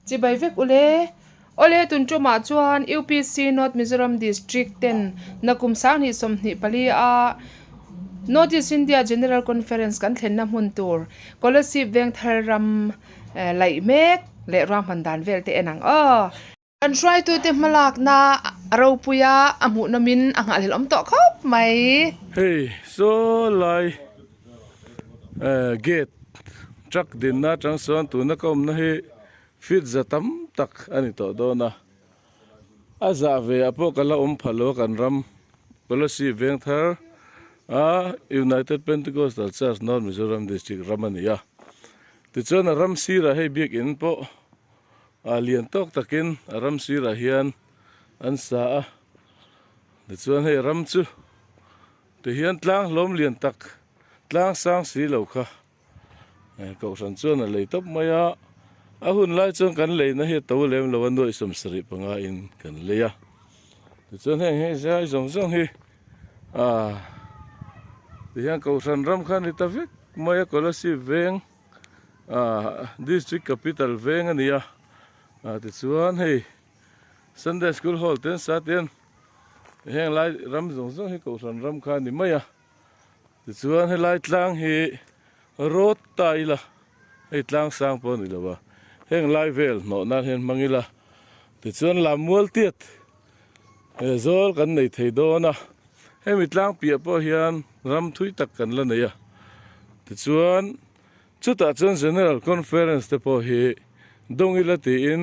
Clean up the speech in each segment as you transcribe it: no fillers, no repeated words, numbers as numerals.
chi bai vek ule ole tun choma chuan UPC North Mizoram District ten nakum sang ni som ni pali a North East India General Conference kan thlenna hmun tur scholarship veng thar ram lai mek le ram handan vel te enang an try to te malak na ro puya amu namin anga lel om to khop mai hey so lai gate truck din na chang son tu na kom na hi fit zatam tak ani to do na aza ve apo kala phalo kan ram policy veng thar United Pentecostal Church North Mizoram District Ramania ti chona ram sira hei big in po lian tok takin ram sira hian an sa ti chuan hei ram chu ti hian tlang lom lian tak tlang sang si lo kha ko san chuan a lei top maya a hun lai chuan kan lei na hi to lem lo an doi som sri panga in kan leya ti chuan hei zai zong zong hi yang kau san ram khan ita vek maya kolasi veng district capital veng ania ti chuan hei Sunday school hall ten sa ten heng lai ram zong zong hi kau san ram khan ni maya ti chuan hei lai tlang hi road taila hei tlang sang pon ni lawa heng lai vel no na hen mangila ti chuan lam mual tiat zol kan nei thei do na hemi tlang pia po hian ram thui tak kan la neya ti chuan chuta chuan general conference te po hi dongila ti in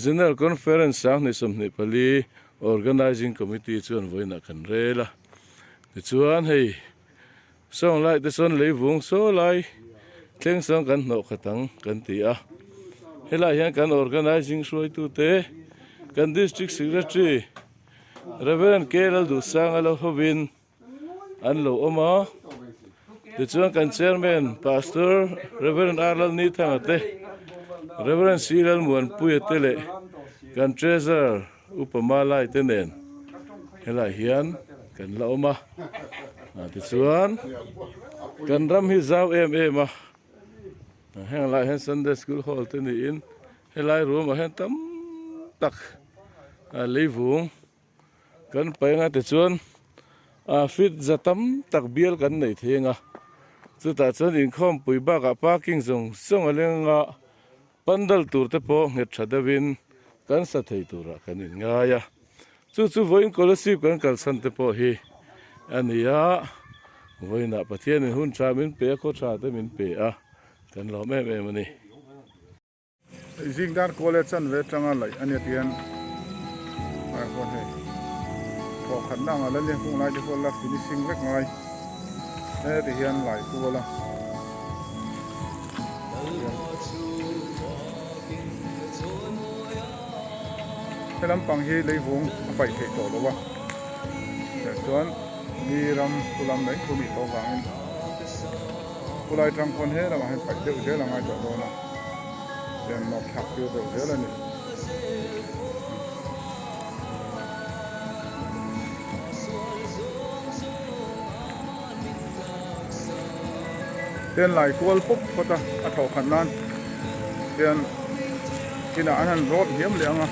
general conference sang ni som ni pali organizing committee chuan voina kan rela ti chuan hei song lai te son leivung so lai thleng song kan no khatang kan ti a helai hian kan organizing suai tu te kan district secretary Reverend Kerala du sang alo hovin an lo oma ti chuan kan chairman pastor Reverend Arlal ni thangate Reverend Silal muan puya tele kan treasurer upamalai tenen helai hian kan la oma ti chuan kan ram hi zau em a heng lai hen Sunday school hall te ni in helai room a hen tam tak leivung kan painga te chuan fit zatam tak bial kan nei thenga chuta chuan in khom pui ba ka parking zong song alenga pandal tur te po nge thadawin kan sa thei tura kan in ngaya chu voin scholarship kan kal san te po hi ania voina pathian in hun cha min pe kho cha te min pe a kan lo me mani Jingdar college an ve tanga lai ania tian ko he ko khanna nga la le kung lai ko la finishing vek ngai ti hian lai ku la helam pang hi leivung pai thei to lo wa chuan ni ram kulam nei ku mi to wangin kulai tang kon he la ma he pai de la ngai to do na yan nok thak yu de la ni ten lai kual pop kota a tho khan nan ten kina anan road hiam leanga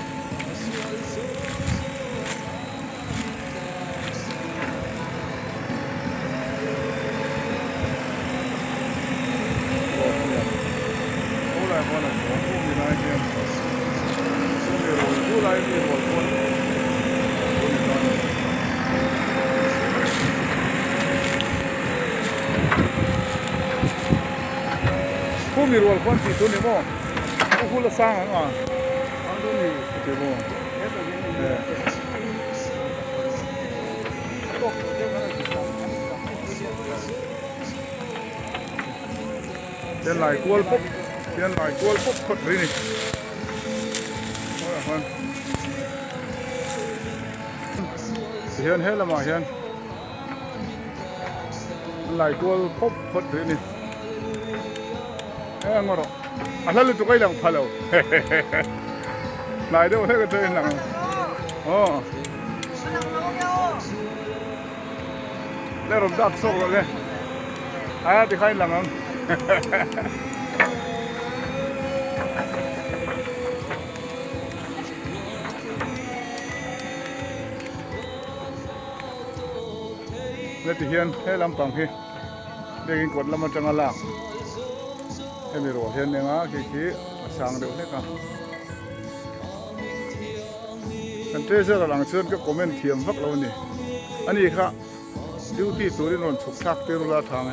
mi rual kwan ti tu ni mo ko hula sang ang ang tu ni ti mo ten lai kual pop khot ri ni hian hela ma hian lai kual pop khot ri ni ngoro alalu tu kai lang phalo lai de he ka te lang le rom dak so le aya ti khai lang Let the hian he lampang hi begin kot lama changa la hemi ro hian nenga ki sang deuh hleka kan treasure lang chuan ka comment thiam vak lo ni ani kha duty turin ron chuk thak te rula thang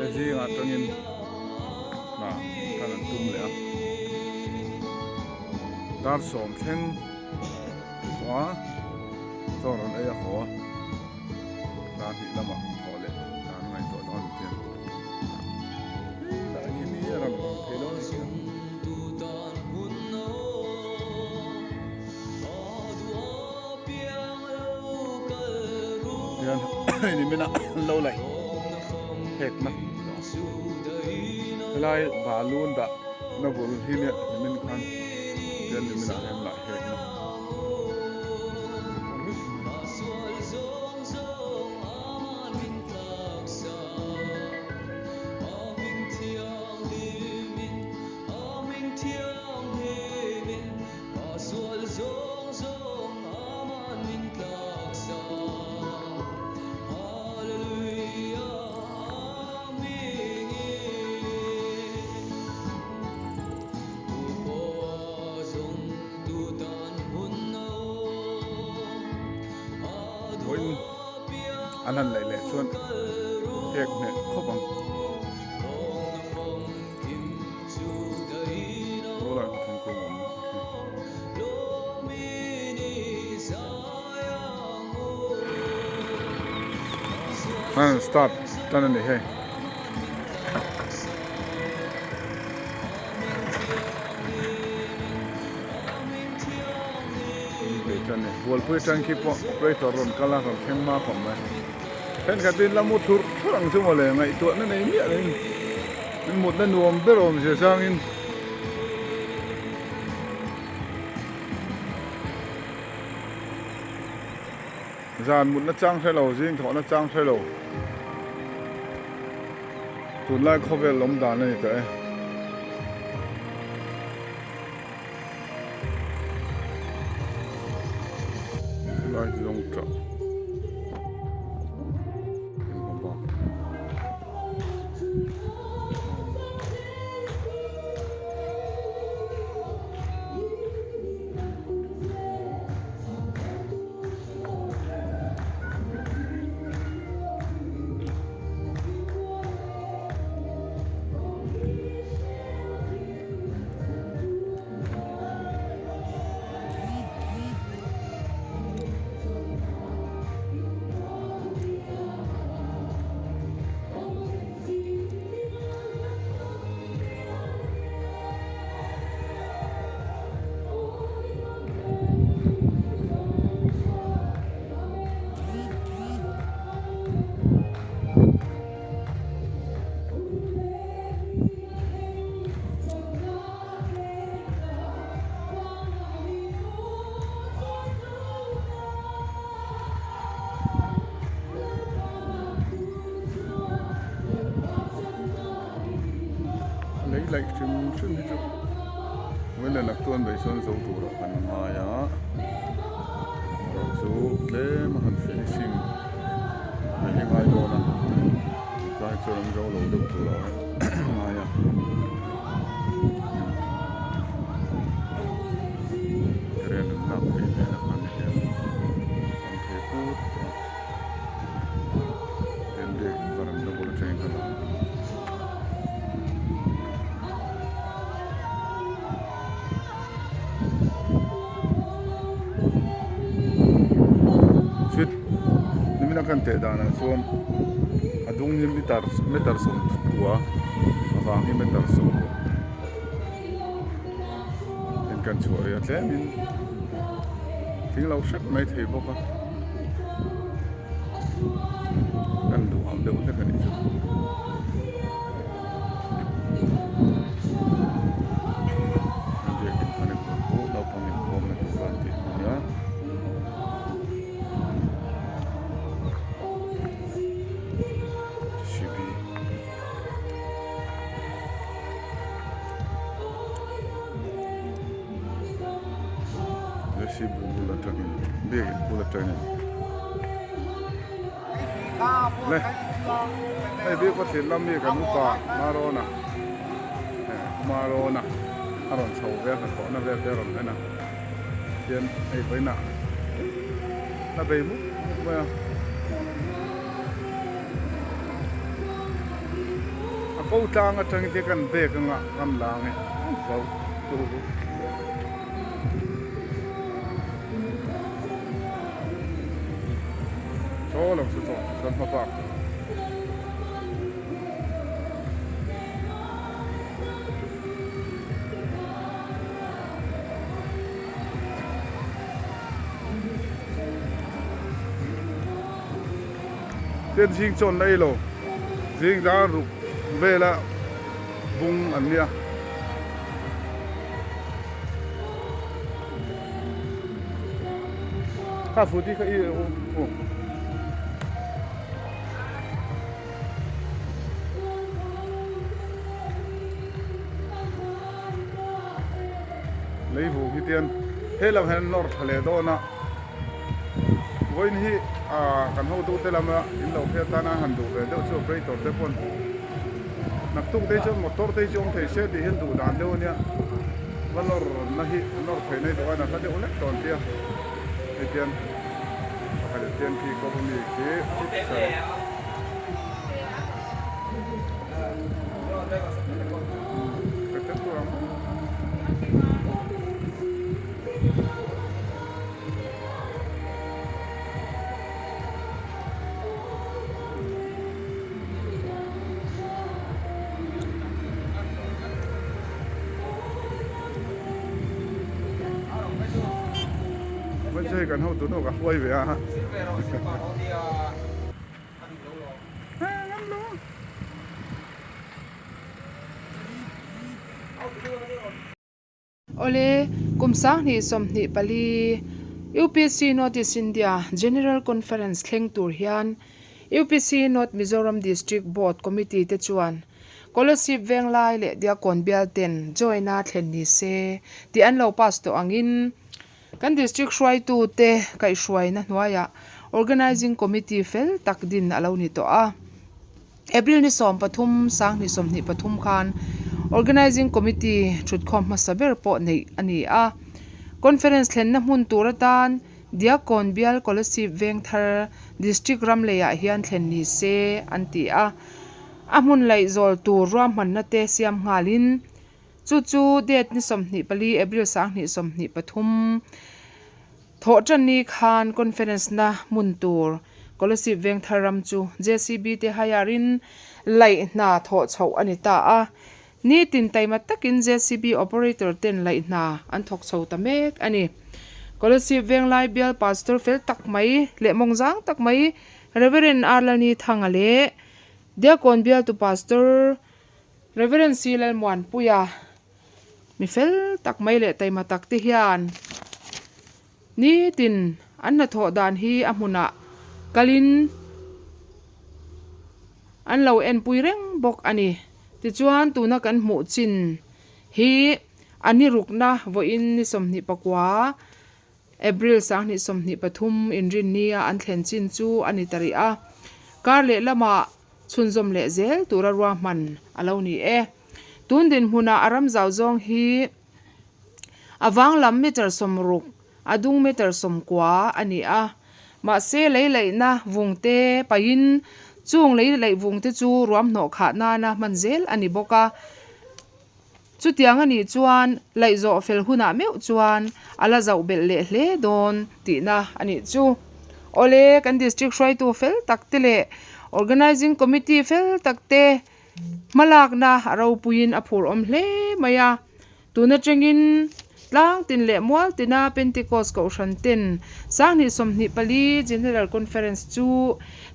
e ji nga tangin na kan tum le a dar som then wa toron e ho ta hi lama thole ta ngai to non tian la ki ni ram the lo ni ni mina lâu lại hệt mà lại bà luôn đã nó vừa hi nè mình ăn nên mình em lại hệt mà anh lại lệ xuân hệt nè khó bằng đó là thành công start tan này hay wall pui tang ki po operator ron kala ron khem ma khom mai pen ka tin la mu thur thurang chu mo le ngai to na nei mi ani min mut na nuam berom se sang in zan mut na chang thai lo jing tho na chang thai lo tun lai khovel lom dan ni ta lai long tra lại chừng chừng hết rồi, với lại là tuần bảy xuân dấu tủ đó phần mà ya, dấu lẽ mà hẳn finishing, những ai đó là cái cho nó dấu lỗ được tủ đó, mà ya, cái này nó nặng cái này là phần này, phần thế cút, đến để phần nó có thể cái đó. Kan te dana som adung ni metar som tua avang ni metar som en kan chuari atle min ting lau shat mai thei boka kan du am de un kan chu ande kin thane ko lau pamin ko na tu kan ti ya si bullet train big bullet train le ai bi ko thin lam mi kan pa marona aron chho ve ko na ve ron na yen ai vai na be mu ma a ko tang a tang te kan be kan ngam lang e so tu so lang so son pa pa tiên sinh chọn đây lô riêng ra rục về là vùng ẩn nia cả phụ đi cái lấy vụ cái tiền hết là hẹn nọ thề đó nè với hi kan ho tu te lama in lo phe ta na han du ve de chu operator te pon nak tu te chu motor te chu thei se di hin du dan de onia valor na hi nor phei nei do na ka de ole ton tia etian ka de tian ki ko mi ke vẫn chơi cần hậu tuấn đâu cả quay về à ole kumsang ni som ni pali UPC North East India General Conference thleng tur hian UPC North Mizoram District Board Committee te chuan scholarship veng lai le dia kon bial ten joina thlen ni se ti an lo pass to angin kan district shwai tu te kai shwai na hnuaya organizing committee fel takdin alo ni to a April ni som pathum sang ni som ni pathum khan organizing committee thut khom ma saber po nei ani a conference thlen na mun turatan dia kon bial scholarship veng thar district ramleya hian thlen ni se anti a amun lai zol tur ram man na te siam ngalin chu det ni som ni pali April sang ni som ni pathum tho chani khan conference na mun tur scholarship veng tharam chu JCB te hayarin lai na tho chho ani ta a ni tin taima takin JCB operator ten lai na an thok chho ta mek ani scholarship veng lai bial pastor fel tak mai le mongjang tak mai reverend arlani thangale dia kon bial tu pastor reverend silal mwan puya mi fel tak mai le taima tak ti hian ni tin an na tho dan hi amuna kalin an lo en puireng bok ani ti chuan tuna kan mu chin hi ani rukna vo in ni somni pakwa April sang ni somni pathum in rin nia an thlen chin chu ani tari a kar le lama chunzom le zel tura ruwa man alo ni e tun din huna aram zaw zong hi awang lam meter somruk adung meter somkwa ani a ma se lei na wungte pain chung lei wungte chu ruam no kha na manzel ani boka chu tiang ani chuan lai zo fel huna meu chuan ala zau bel le hle don ti na ani chu ole kan district shwai tu fel taktele organizing committee fel takte malak na ro puin aphur om hle maya tuna chengin lang tin le mual tina Pentecost ko shantin sang ni som ni pali general conference chu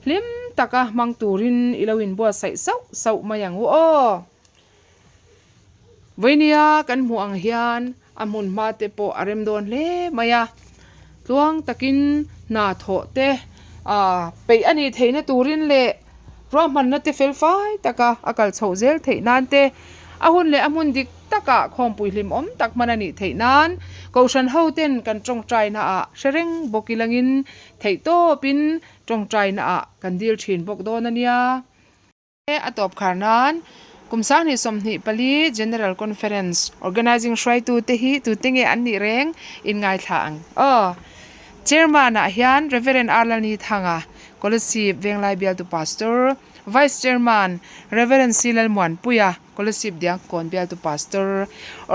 lim taka mang turin ilawin bo sai sau mayang o Venia kan mu ang hian amun mate po arem don le maya tuang takin na tho te pe ani theina turin le roman na te fel fai taka akal chho zel theinan te ahun le amun dik taka khom puilim om tak manani theinan ko shan hoten kan tong trai na a shereng bokilangin theito pin tong trai na a kan dil thin bok don ania e atop kharnan kumsang ni somni pali general conference organizing shrai tu te hi tu tinge an ni reng in ngai thang chairman a hian reverend arlani thanga policy venglai bial tu pastor vice chairman reverend silal muan puya policy dia kon bial tu pastor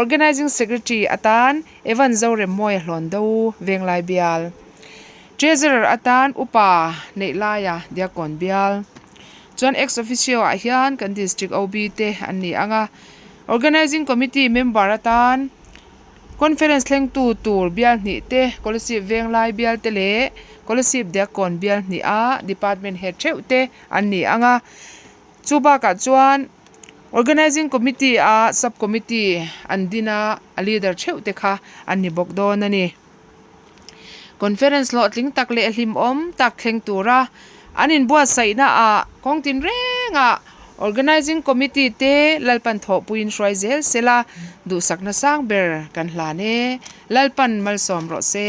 organizing secretary atan evan zawre moi hlondo venglai bial treasurer atan upa neilaya dia kon bial chuan ex officio a hian kan district OB te an ni anga organizing committee member atan conference thleng tu tur bial ni te policy venglai bial te le policy dia kon bial ni a department head theute an ni anga chuba ka chuan organizing committee a subcommittee andina a leader theute kha an ni bok don ani conference lo tling tak le hlim om tak thleng tura anin bua saina a kongtin renga organizing committee te lalpan tho puin shrai zel sela du sakna sang ber kan hlane lalpan malsom ro se